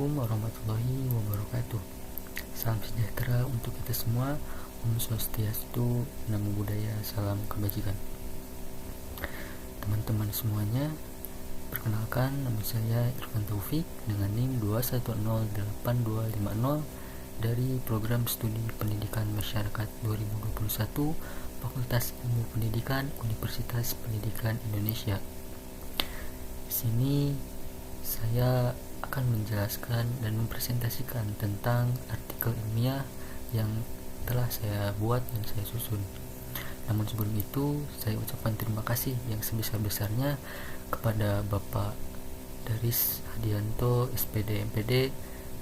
Assalamualaikum warahmatullahi wabarakatuh. Salam sejahtera untuk kita semua. Om Swastiastu, Namo Buddhaya, salam kebajikan. Teman-teman semuanya, perkenalkan nama saya Irfan Taufik dengan NIM 2108250 dari Program Studi Pendidikan Masyarakat 2021 Fakultas Ilmu Pendidikan Universitas Pendidikan Indonesia. Di sini saya akan menjelaskan dan mempresentasikan tentang artikel ilmiah yang telah saya buat dan saya susun. Namun sebelum itu, saya ucapkan terima kasih yang sebesar-besarnya kepada Bapak Daris Hadianto, SPD MPD,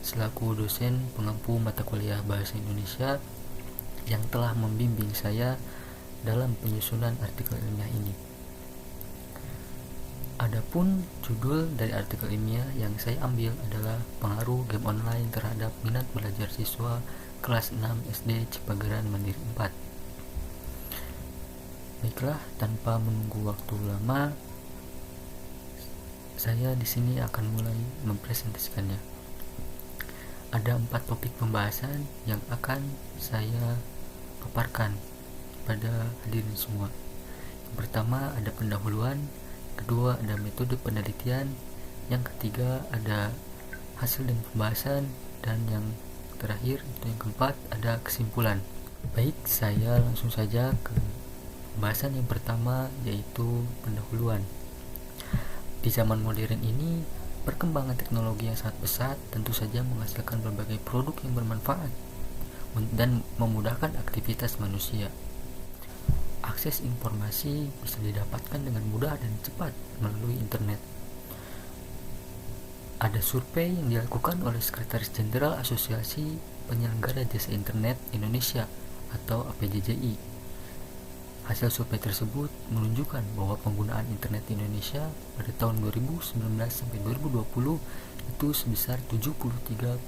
selaku dosen pengampu mata kuliah Bahasa Indonesia yang telah membimbing saya dalam penyusunan artikel ilmiah ini. Adapun judul dari artikel ilmiah yang saya ambil adalah pengaruh game online terhadap minat belajar siswa kelas 6 SD Cipagaran Mandiri 4. Baiklah, tanpa menunggu waktu lama, saya di sini akan mulai mempresentasikannya. Ada 4 topik pembahasan yang akan saya paparkan pada hadirin semua. Yang pertama ada pendahuluan, kedua ada metode penelitian, yang ketiga ada hasil dan pembahasan, dan yang terakhir atau yang keempat ada kesimpulan. Baik, saya langsung saja ke pembahasan yang pertama, yaitu pendahuluan. Di zaman modern ini, perkembangan teknologi yang sangat pesat tentu saja menghasilkan berbagai produk yang bermanfaat dan memudahkan aktivitas manusia. Akses informasi bisa didapatkan dengan mudah dan cepat melalui internet. Ada survei yang dilakukan oleh Sekretaris Jenderal Asosiasi Penyelenggara Jasa Internet Indonesia atau APJJI. Hasil survei tersebut menunjukkan bahwa penggunaan internet di Indonesia pada tahun 2019 sampai 2020 itu sebesar 73,7%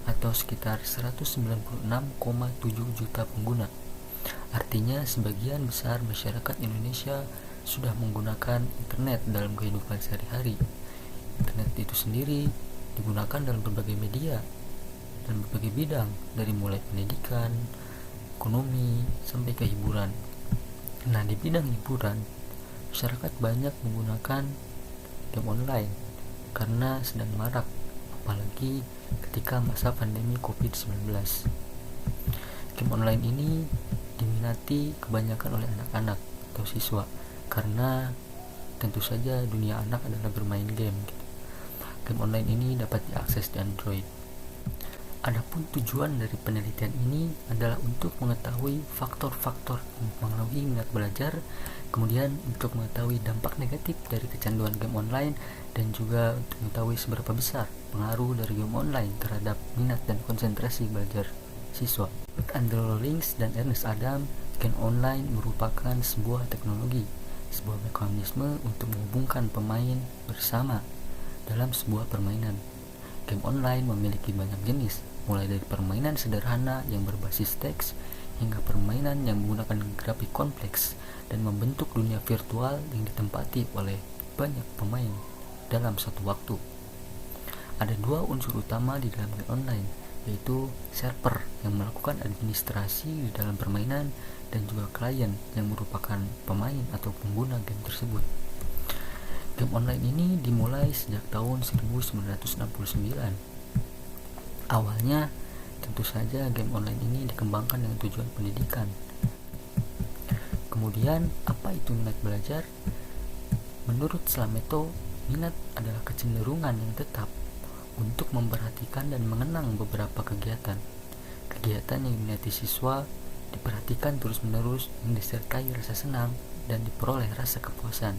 atau sekitar 196,7 juta pengguna. Artinya sebagian besar masyarakat Indonesia sudah menggunakan internet dalam kehidupan sehari-hari. Internet itu sendiri digunakan dalam berbagai media dan berbagai bidang, dari mulai pendidikan, ekonomi, sampai ke hiburan. Nah, di bidang hiburan, masyarakat banyak menggunakan game online karena sedang marak, apalagi ketika masa pandemi COVID-19. Game online ini diminati kebanyakan oleh anak-anak atau siswa karena tentu saja dunia anak adalah bermain game. Game online ini dapat diakses di Android. Adapun tujuan dari penelitian ini adalah untuk mengetahui faktor-faktor yang mempengaruhi minat belajar, kemudian untuk mengetahui dampak negatif dari kecanduan game online, dan juga untuk mengetahui seberapa besar pengaruh dari game online terhadap minat dan konsentrasi belajar siswa. Andrew Rawlings dan Ernest Adam, game online merupakan sebuah teknologi, sebuah mekanisme untuk menghubungkan pemain bersama dalam sebuah permainan. Game online memiliki banyak jenis, mulai dari permainan sederhana yang berbasis teks hingga permainan yang menggunakan grafik kompleks dan membentuk dunia virtual yang ditempati oleh banyak pemain dalam satu waktu. Ada 2 unsur utama di dalam game online, yaitu server yang melakukan administrasi di dalam permainan dan juga klien yang merupakan pemain atau pengguna game tersebut. Game online ini dimulai sejak tahun 1969. Awalnya tentu saja game online ini dikembangkan dengan tujuan pendidikan. Kemudian, apa itu minat belajar? Menurut Slameto, minat adalah kecenderungan yang tetap untuk memperhatikan dan mengenang beberapa kegiatan. Kegiatan yang diminati siswa diperhatikan terus-menerus yang disertai rasa senang dan diperoleh rasa kepuasan.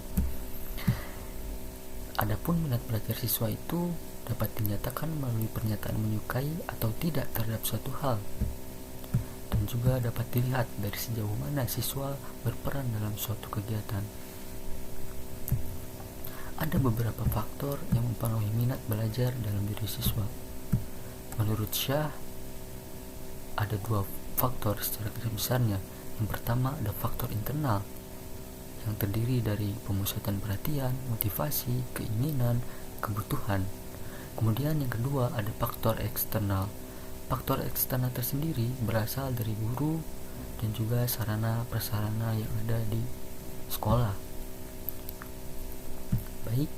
Adapun minat belajar siswa itu dapat dinyatakan melalui pernyataan menyukai atau tidak terhadap suatu hal, dan juga dapat dilihat dari sejauh mana siswa berperan dalam suatu kegiatan. Ada beberapa faktor yang mempengaruhi minat belajar dalam diri siswa. Menurut Shah, ada 2 faktor secara garis besarnya. Yang pertama ada faktor internal yang terdiri dari pemusatan perhatian, motivasi, keinginan, kebutuhan. Kemudian yang kedua ada faktor eksternal. Faktor eksternal tersendiri berasal dari guru dan juga sarana prasarana yang ada di sekolah. Baik,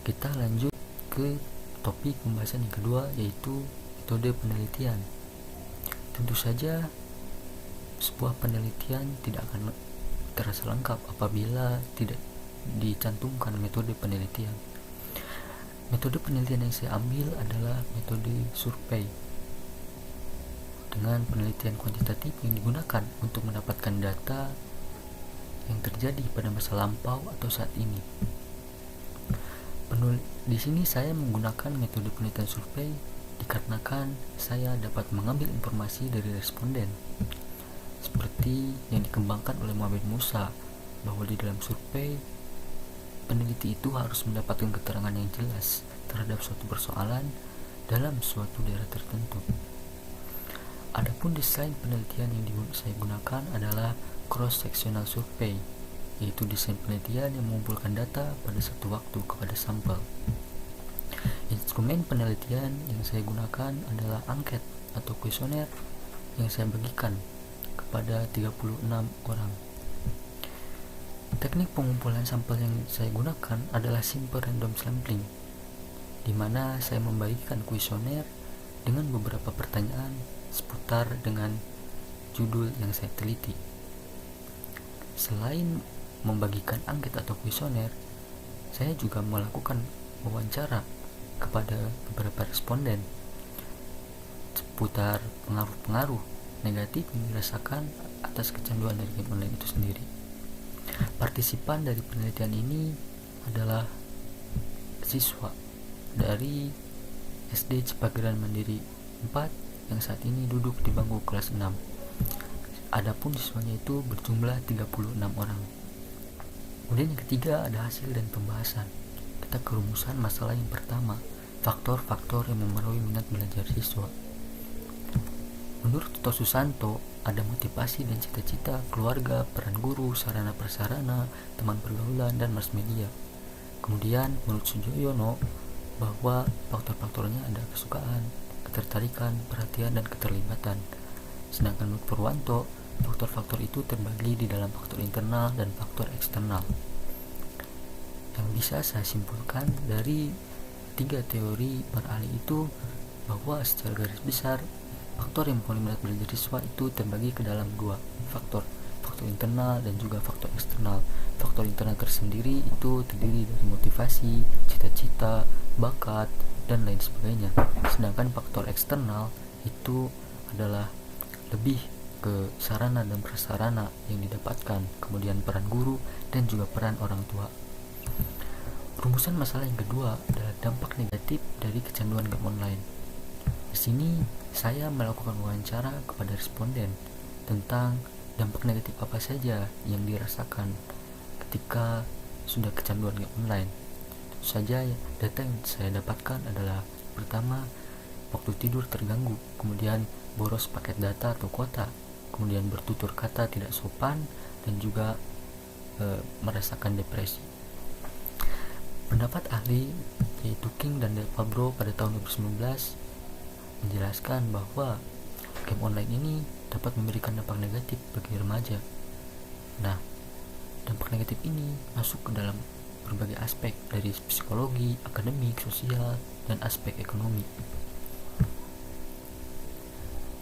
kita lanjut ke topik pembahasan yang kedua, yaitu metode penelitian. Tentu saja sebuah penelitian tidak akan terasa lengkap apabila tidak dicantumkan metode penelitian. Metode penelitian yang saya ambil adalah metode survei. Dengan penelitian kuantitatif yang digunakan untuk mendapatkan data yang terjadi pada masa lampau atau saat ini. Di sini saya menggunakan metode penelitian survei dikarenakan saya dapat mengambil informasi dari responden, seperti yang dikembangkan oleh Muhammad Musa, bahwa di dalam survei peneliti itu harus mendapatkan keterangan yang jelas terhadap suatu persoalan dalam suatu daerah tertentu. Adapun desain penelitian yang saya gunakan adalah cross-sectional survey, yaitu desain penelitian yang mengumpulkan data pada satu waktu kepada sampel. Instrumen penelitian yang saya gunakan adalah angket atau kuesioner yang saya bagikan kepada 36 orang. Teknik pengumpulan sampel yang saya gunakan adalah simple random sampling, di mana saya membagikan kuesioner dengan beberapa pertanyaan seputar dengan judul yang saya teliti. Selain membagikan angket atau kuesioner, saya juga melakukan wawancara kepada beberapa responden seputar pengaruh-pengaruh negatif yang dirasakan atas kecanduan dari game online itu sendiri. Partisipan dari penelitian ini adalah siswa dari SD Cipageran Mandiri 4 yang saat ini duduk di bangku kelas 6. Adapun siswanya itu berjumlah 36 orang. Kemudian yang ketiga ada hasil dan pembahasan. Kita ke rumusan masalah yang pertama, faktor-faktor yang memenuhi minat belajar siswa. Menurut Toto Susanto, ada motivasi dan cita-cita, keluarga, peran guru, sarana prasarana, teman pergaulan, dan mass media. Kemudian menurut Sujoyono, bahwa faktor-faktornya ada kesukaan, ketertarikan, perhatian, dan keterlibatan. Sedangkan menurut Purwanto, faktor-faktor itu terbagi di dalam faktor internal dan faktor eksternal. Yang bisa saya simpulkan dari 3 teori para ahli itu bahwa secara garis besar faktor yang mempengaruhi minat belajar siswa itu terbagi ke dalam 2 faktor internal dan juga faktor eksternal. Faktor internal tersendiri itu terdiri dari motivasi, cita-cita, bakat, dan lain sebagainya. Sedangkan faktor eksternal itu adalah lebih ke sarana dan prasarana yang didapatkan, kemudian peran guru dan juga peran orang tua. Rumusan masalah yang kedua adalah dampak negatif dari kecanduan game online. Di sini saya melakukan wawancara kepada responden tentang dampak negatif apa saja yang dirasakan ketika sudah kecanduan game online. Tentu saja data yang saya dapatkan adalah pertama, waktu tidur terganggu, kemudian boros paket data atau kuota, kemudian bertutur kata tidak sopan, dan juga merasakan depresi. Pendapat ahli yaitu King dan Del Fabro pada tahun 2019 menjelaskan bahwa game online ini dapat memberikan dampak negatif bagi remaja. Nah, dampak negatif ini masuk ke dalam berbagai aspek dari psikologi, akademik, sosial, dan aspek ekonomi.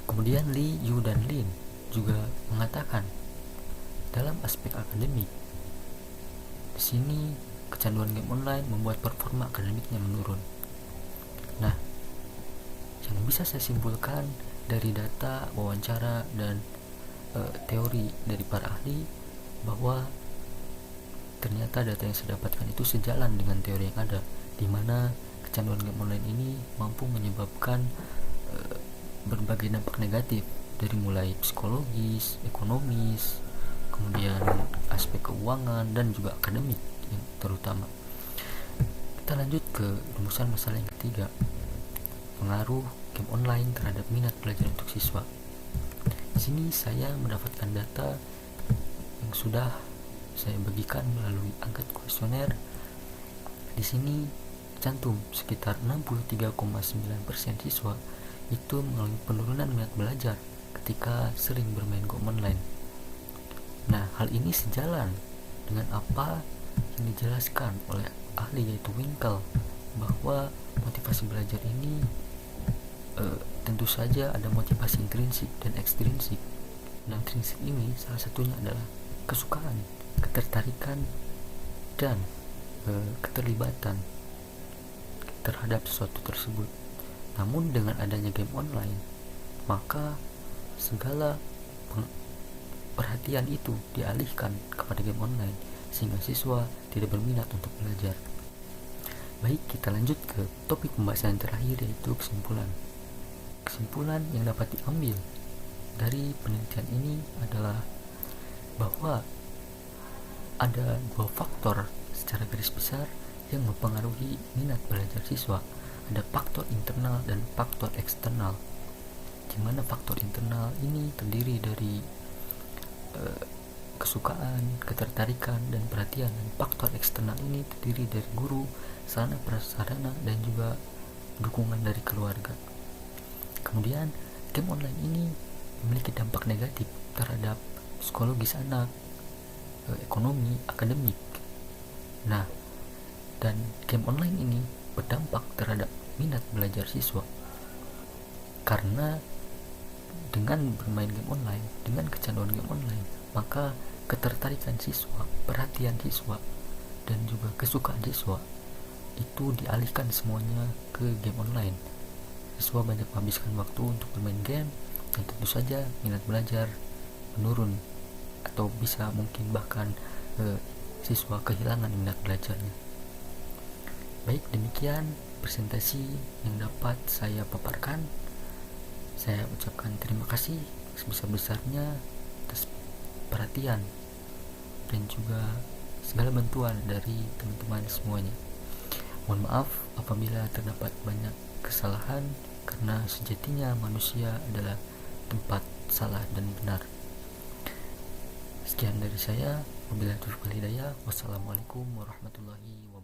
Kemudian Lee, Yu, dan Lin juga mengatakan dalam aspek akademik, di sini kecanduan game online membuat performa akademiknya menurun. Nah, yang bisa saya simpulkan dari data, wawancara, dan teori dari para ahli bahwa ternyata data yang saya dapatkan itu sejalan dengan teori yang ada, di mana kecanduan game online ini mampu menyebabkan berbagai dampak negatif dari mulai psikologis, ekonomis, kemudian aspek keuangan, dan juga akademik yang terutama. Kita lanjut ke rumusan masalah yang ketiga, pengaruh game online terhadap minat belajar untuk siswa. Di sini saya mendapatkan data yang sudah saya bagikan melalui angket kuesioner. Di sini tercantum sekitar 63,9% siswa itu mengalami penurunan minat belajar ketika sering bermain game online. Nah, hal ini sejalan dengan apa yang dijelaskan oleh ahli yaitu Winkel, bahwa motivasi belajar ini tentu saja ada motivasi intrinsik dan ekstrinsik. Nah, intrinsik ini salah satunya adalah kesukaan, ketertarikan, dan keterlibatan terhadap sesuatu tersebut. Namun dengan adanya game online, maka segala perhatian itu dialihkan kepada game online sehingga siswa tidak berminat untuk belajar. Baik, kita lanjut ke topik pembahasan terakhir, yaitu kesimpulan. Kesimpulan yang dapat diambil dari penelitian ini adalah bahwa ada dua faktor secara garis besar yang mempengaruhi minat belajar siswa. Ada faktor internal dan faktor eksternal, di mana faktor internal ini terdiri dari kesukaan, ketertarikan, dan perhatian. Dan faktor eksternal ini terdiri dari guru, sarana prasarana, dan juga dukungan dari keluarga. Kemudian game online ini memiliki dampak negatif terhadap psikologis anak, ekonomi, akademik. Nah, dan game online ini berdampak terhadap minat belajar siswa, karena dengan bermain game online, dengan kecanduan game online, maka ketertarikan siswa, perhatian siswa, dan juga kesukaan siswa itu dialihkan semuanya ke game online. Siswa banyak menghabiskan waktu untuk bermain game, dan tentu saja minat belajar menurun, atau bisa mungkin bahkan siswa kehilangan minat belajarnya. Baik, demikian presentasi yang dapat saya paparkan. Saya ucapkan terima kasih sebesar-besarnya atas perhatian dan juga segala bantuan dari teman-teman semuanya. Mohon maaf apabila terdapat banyak kesalahan, karena sejatinya manusia adalah tempat salah dan benar. Sekian dari saya. Wabillahi taufiq wal hidayah. Wassalamualaikum warahmatullahi wabarakatuh.